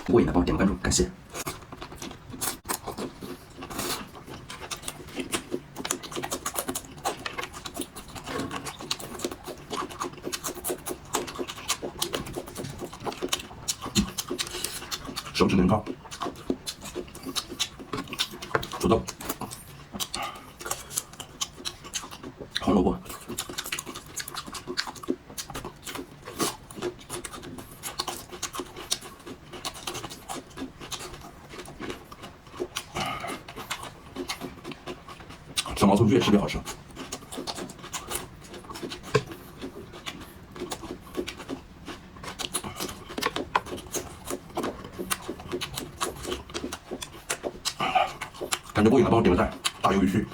不过瘾的帮我点个关注，感谢。手指年糕，土豆，红萝卜，小毛葱越吃越好吃。感觉过瘾了，帮我点个赞，大鱿鱼须。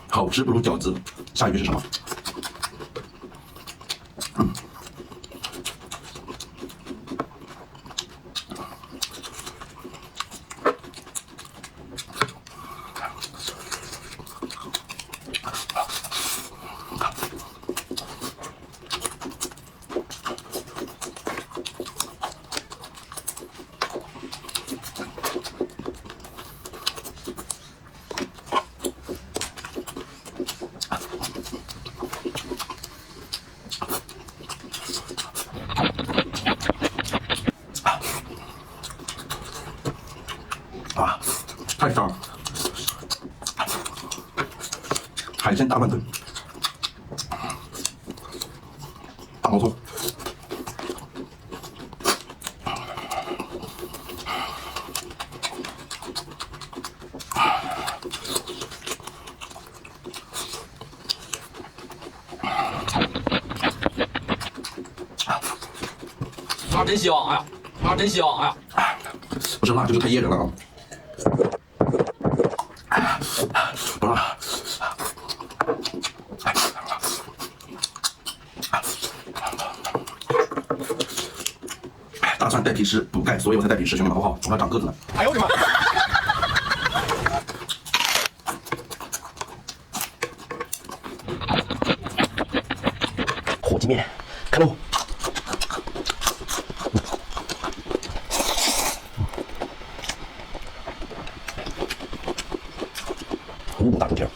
好吃不如饺子，下一句是什么？啊，太香了！海鲜大乱炖，大毛葱，啊，真香！哎呀，啊，真香！哎呀，不是辣就是太噎人了啊！不辣。大蒜带皮湿补钙，所以我才带皮湿，兄弟们好不好？我要长个子呢。哎呦我的妈！火鸡面，开喽！五谷大猪蹄儿，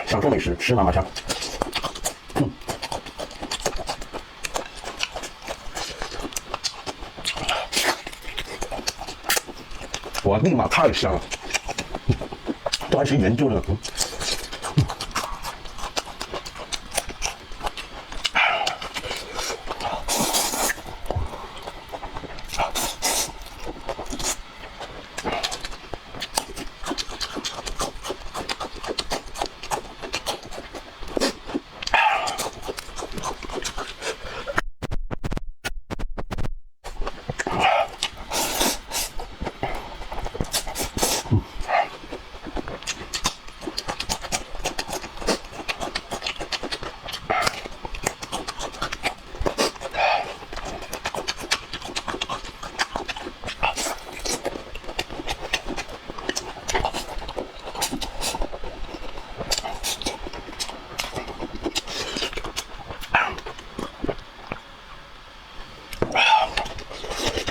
享受美食，吃嘛嘛香。我的妈，太香了！都还是研究的。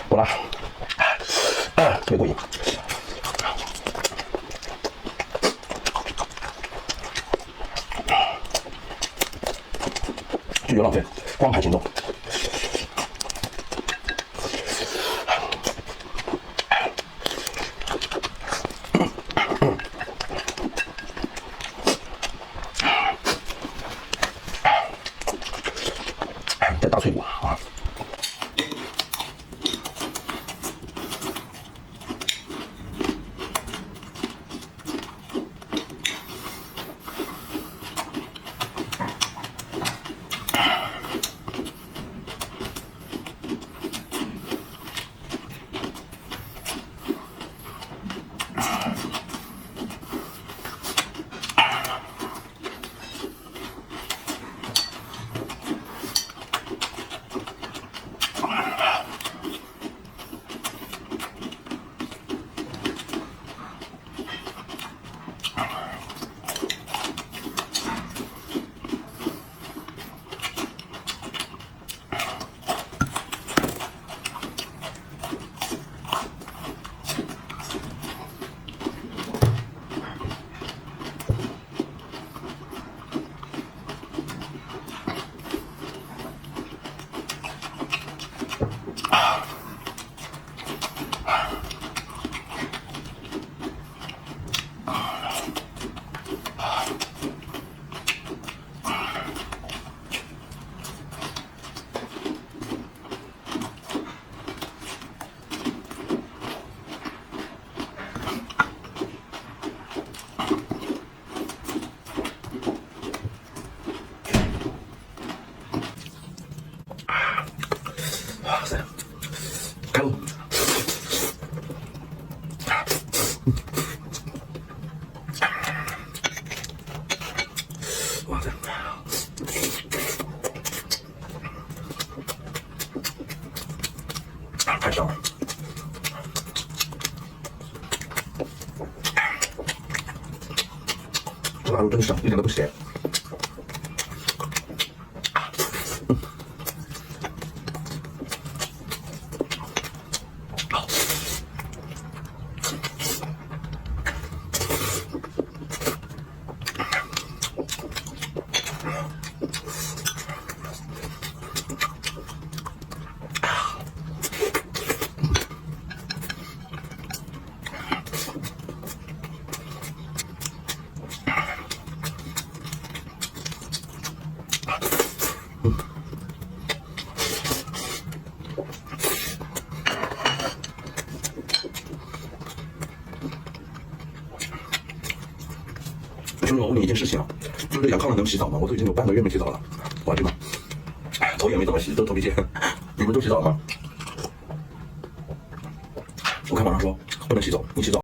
不辣，特别过瘾。拒绝浪费，光盘行动。太香了。这腊肉真香，一点都不咸。兄弟们，我问你一件事情啊，就是阳康人能洗澡吗？我都已经有半个月没洗澡了，我的妈！哎，头也没怎么洗，都头皮屑。你们都洗澡吗？我看网上说不能洗澡，你洗澡。